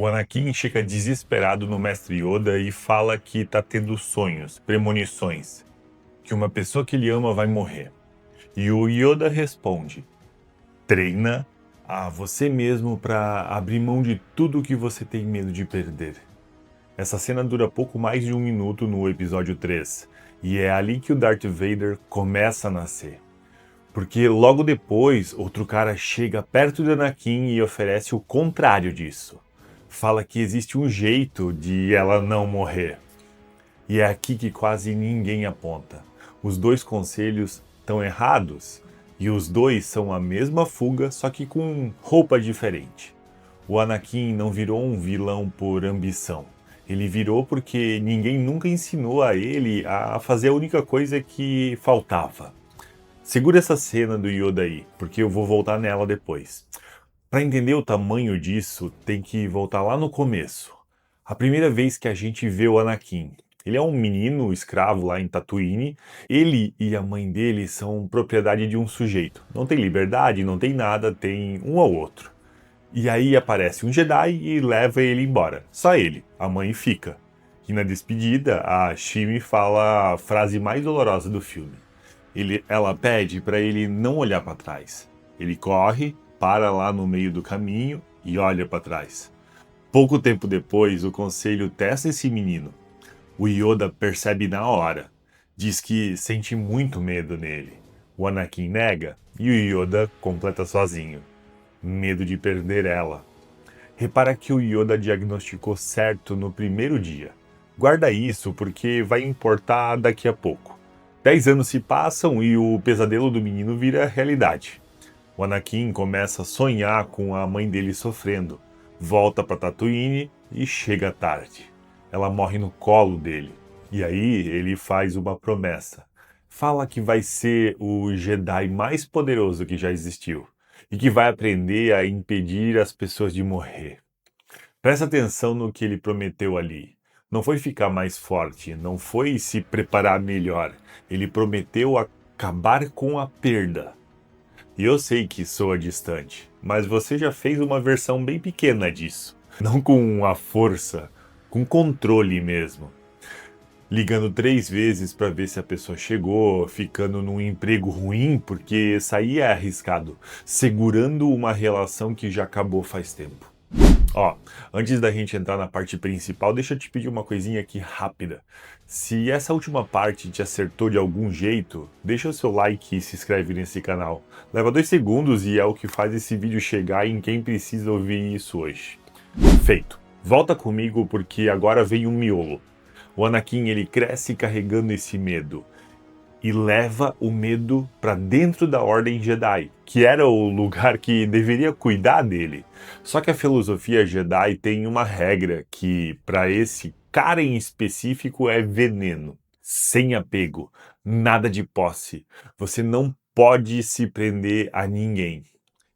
O Anakin chega desesperado no Mestre Yoda e fala que tá tendo sonhos, premonições, que uma pessoa que ele ama vai morrer. E o Yoda responde: treina a você mesmo para abrir mão de tudo que você tem medo de perder. Essa cena dura pouco mais de 1 minuto no episódio 3, e é ali que o Darth Vader começa a nascer. Porque logo depois, outro cara chega perto de Anakin e oferece o contrário disso. Fala que existe um jeito de ela não morrer. E é aqui que quase ninguém aponta. Os dois conselhos estão errados. E os dois são a mesma fuga, só que com roupa diferente. O Anakin não virou um vilão por ambição. Ele virou porque ninguém nunca ensinou a ele a fazer a única coisa que faltava. Segura essa cena do Yoda aí, porque eu vou voltar nela depois. Para entender o tamanho disso, tem que voltar lá no começo. A primeira vez que a gente vê o Anakin. Ele é um menino escravo lá em Tatooine. Ele e a mãe dele são propriedade de um sujeito. Não tem liberdade, não tem nada, tem um ao outro. E aí aparece um Jedi e leva ele embora. Só ele, a mãe fica. E na despedida, a Shmi fala a frase mais dolorosa do filme. Ela pede para ele não olhar para trás. Ele corre, para lá no meio do caminho e olha para trás. Pouco tempo depois, o conselho testa esse menino. O Yoda percebe na hora. Diz que sente muito medo nele. O Anakin nega e o Yoda completa sozinho. Medo de perder ela. Repara que o Yoda diagnosticou certo no primeiro dia. Guarda isso porque vai importar daqui a pouco. 10 anos se passam e o pesadelo do menino vira realidade. O Anakin começa a sonhar com a mãe dele sofrendo. Volta para Tatooine e chega tarde. Ela morre no colo dele. E aí ele faz uma promessa. Fala que vai ser o Jedi mais poderoso que já existiu. E que vai aprender a impedir as pessoas de morrer. Presta atenção no que ele prometeu ali. Não foi ficar mais forte, não foi se preparar melhor. Ele prometeu acabar com a perda. E eu sei que soa distante, mas você já fez uma versão bem pequena disso. Não com a força, com controle mesmo. Ligando 3 vezes para ver se a pessoa chegou, ficando num emprego ruim porque sair é arriscado, segurando uma relação que já acabou faz tempo. Ó, antes da gente entrar na parte principal, deixa eu te pedir uma coisinha aqui rápida. Se essa última parte te acertou de algum jeito, deixa o seu like e se inscreve nesse canal. Leva 2 segundos e é o que faz esse vídeo chegar em quem precisa ouvir isso hoje. Feito. Volta comigo porque agora vem um miolo. O Anakin, ele cresce carregando esse medo. E leva o medo para dentro da Ordem Jedi, que era o lugar que deveria cuidar dele. Só que a filosofia Jedi tem uma regra que, para esse cara em específico, é veneno. Sem apego, nada de posse. Você não pode se prender a ninguém.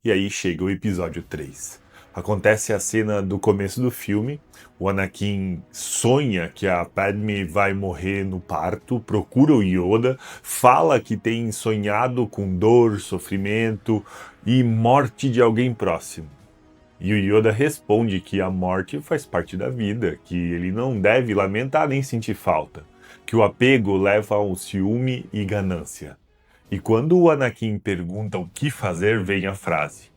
E aí chega o episódio 3. Acontece a cena do começo do filme. O Anakin sonha que a Padme vai morrer no parto, procura o Yoda, fala que tem sonhado com dor, sofrimento e morte de alguém próximo. E o Yoda responde que a morte faz parte da vida, que ele não deve lamentar nem sentir falta, que o apego leva ao ciúme e ganância. E quando o Anakin pergunta o que fazer, vem a frase: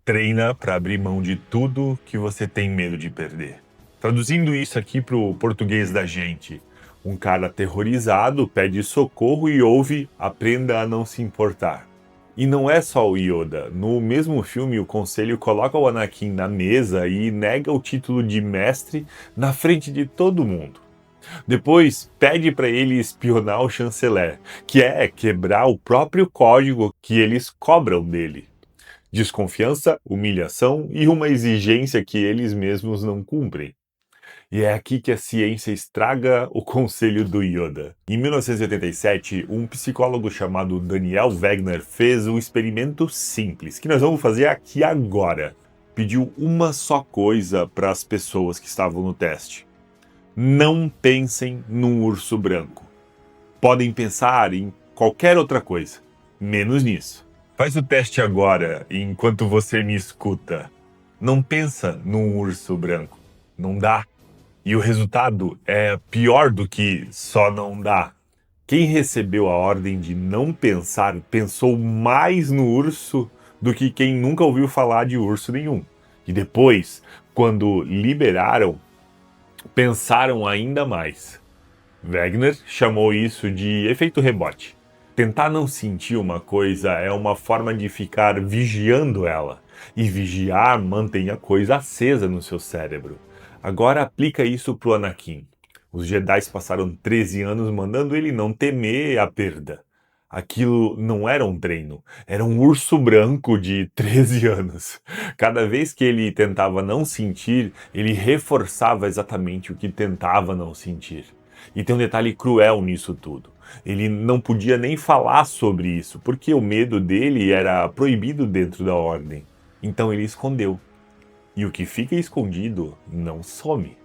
treina para abrir mão de tudo que você tem medo de perder. Traduzindo isso aqui para o português da gente, um cara aterrorizado pede socorro e ouve: aprenda a não se importar. E não é só o Yoda. No mesmo filme, o Conselho coloca o Anakin na mesa e nega o título de mestre na frente de todo mundo. Depois, pede para ele espionar o chanceler, que é quebrar o próprio código que eles cobram dele. Desconfiança, humilhação e uma exigência que eles mesmos não cumprem. E é aqui que a ciência estraga o conselho do Yoda. Em 1987, um psicólogo chamado Daniel Wegner fez um experimento simples, que nós vamos fazer aqui agora. Pediu uma só coisa para as pessoas que estavam no teste: não pensem num urso branco. Podem pensar em qualquer outra coisa, menos nisso. Faz o teste agora, enquanto você me escuta. não pensa num urso branco. Não dá. E o resultado é pior do que só não dá. Quem recebeu a ordem de não pensar pensou mais no urso do que quem nunca ouviu falar de urso nenhum. E depois, quando liberaram, pensaram ainda mais. Wegener chamou isso de efeito rebote. Tentar não sentir uma coisa é uma forma de ficar vigiando ela. E vigiar mantém a coisa acesa no seu cérebro. Agora aplica isso pro Anakin. Os Jedi passaram 13 anos mandando ele não temer a perda. Aquilo não era um treino, era um urso branco de 13 anos. Cada vez que ele tentava não sentir, ele reforçava exatamente o que tentava não sentir. E tem um detalhe cruel nisso tudo. Ele não podia nem falar sobre isso, porque o medo dele era proibido dentro da ordem. Então ele escondeu. E o que fica escondido não some.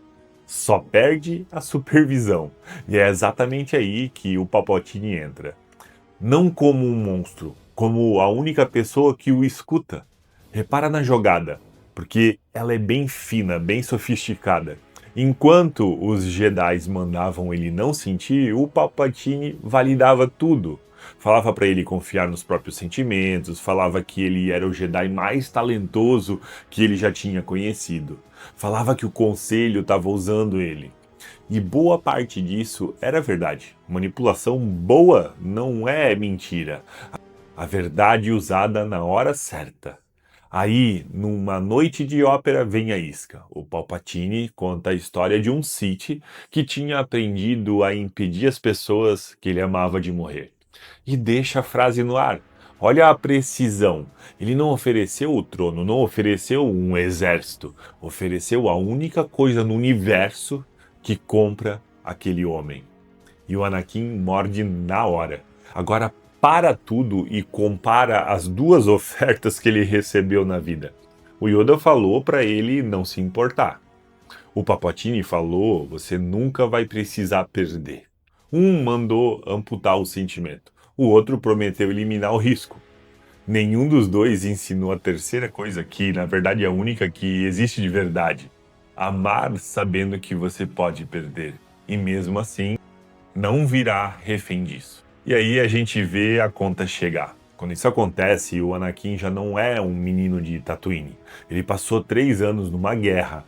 Só perde a supervisão. E é exatamente aí que o Palpatine entra. Não como um monstro, como a única pessoa que o escuta. Repara na jogada, porque ela é bem fina, bem sofisticada. Enquanto os Jedi mandavam ele não sentir, o Palpatine validava tudo. Falava para ele confiar nos próprios sentimentos, falava que ele era o Jedi mais talentoso que ele já tinha conhecido. Falava que o conselho estava usando ele. E boa parte disso era verdade. Manipulação boa não é mentira. A verdade usada na hora certa. Aí, numa noite de ópera, vem a isca. O Palpatine conta a história de um Sith que tinha aprendido a impedir as pessoas que ele amava de morrer. E deixa a frase no ar. Olha a precisão. Ele não ofereceu o trono, não ofereceu um exército. Ofereceu a única coisa no universo que compra aquele homem. E o Anakin morde na hora. Agora para tudo e compara as duas ofertas que ele recebeu na vida. O Yoda falou para ele não se importar. O Palpatine falou: você nunca vai precisar perder. Um mandou amputar o sentimento. O outro prometeu eliminar o risco. Nenhum dos dois ensinou a terceira coisa, que na verdade é a única que existe de verdade: amar sabendo que você pode perder. E mesmo assim, não virar refém disso. E aí a gente vê a conta chegar. Quando isso acontece, o Anakin já não é um menino de Tatooine. Ele passou 3 anos numa guerra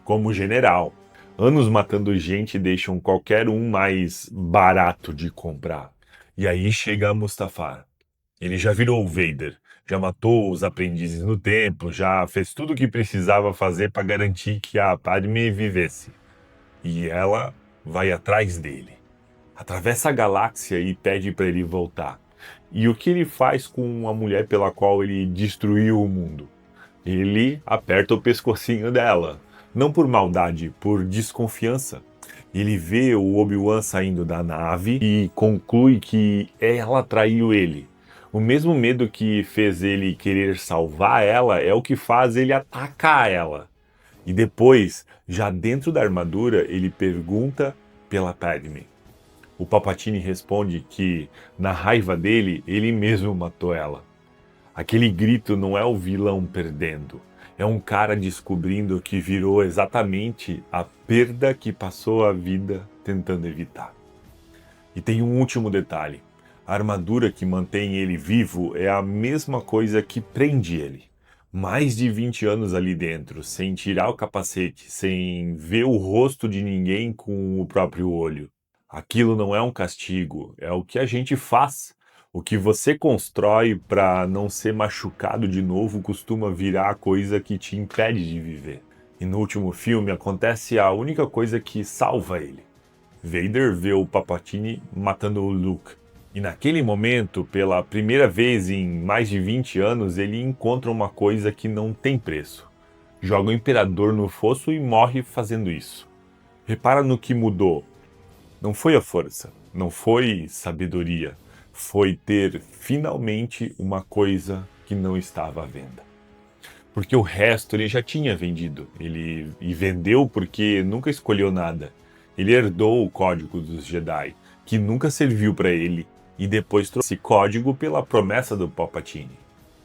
como general. Anos matando gente deixam qualquer um mais barato de comprar. E aí chega Mustafar. Ele já virou o Vader, já matou os aprendizes no templo, já fez tudo o que precisava fazer para garantir que a Padme vivesse. E ela vai atrás dele. Atravessa a galáxia e pede para ele voltar. E o que ele faz com a mulher pela qual ele destruiu o mundo? Ele aperta o pescocinho dela. Não por maldade, por desconfiança. Ele vê o Obi-Wan saindo da nave e conclui que ela traiu ele. O mesmo medo que fez ele querer salvar ela é o que faz ele atacar ela. E depois, já dentro da armadura, ele pergunta pela Padme. O Palpatine responde que, na raiva dele, ele mesmo matou ela. Aquele grito não é o vilão perdendo, é um cara descobrindo que virou exatamente a perda que passou a vida tentando evitar. E tem um último detalhe: a armadura que mantém ele vivo é a mesma coisa que prende ele. Mais de 20 anos ali dentro, sem tirar o capacete, sem ver o rosto de ninguém com o próprio olho. Aquilo não é um castigo, é o que a gente faz. O que você constrói para não ser machucado de novo costuma virar a coisa que te impede de viver. E no último filme acontece a única coisa que salva ele. Vader vê o Palpatine matando o Luke. E naquele momento, pela primeira vez em mais de 20 anos, ele encontra uma coisa que não tem preço. Joga o Imperador no fosso e morre fazendo isso. Repara no que mudou. Não foi a força, não foi sabedoria, foi ter finalmente uma coisa que não estava à venda. Porque o resto ele já tinha vendido, ele vendeu porque nunca escolheu nada. Ele herdou o código dos Jedi, que nunca serviu para ele, e depois trouxe esse código pela promessa do Palpatine.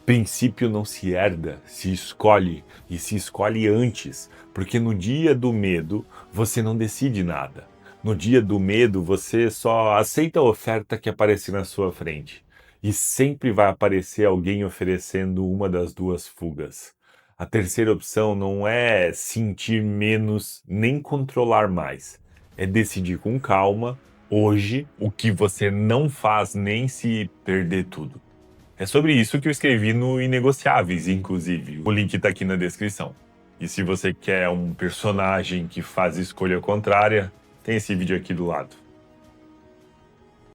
Princípio não se herda, se escolhe, e se escolhe antes, porque no dia do medo você não decide nada. No dia do medo você só aceita a oferta que aparecer na sua frente. E sempre vai aparecer alguém oferecendo uma das duas fugas. A terceira opção não é sentir menos nem controlar mais. É decidir com calma, hoje, o que você não faz nem se perder tudo. É sobre isso que eu escrevi no Inegociáveis, inclusive. O link tá aqui na descrição. E se você quer um personagem que faz escolha contrária, tem esse vídeo aqui do lado.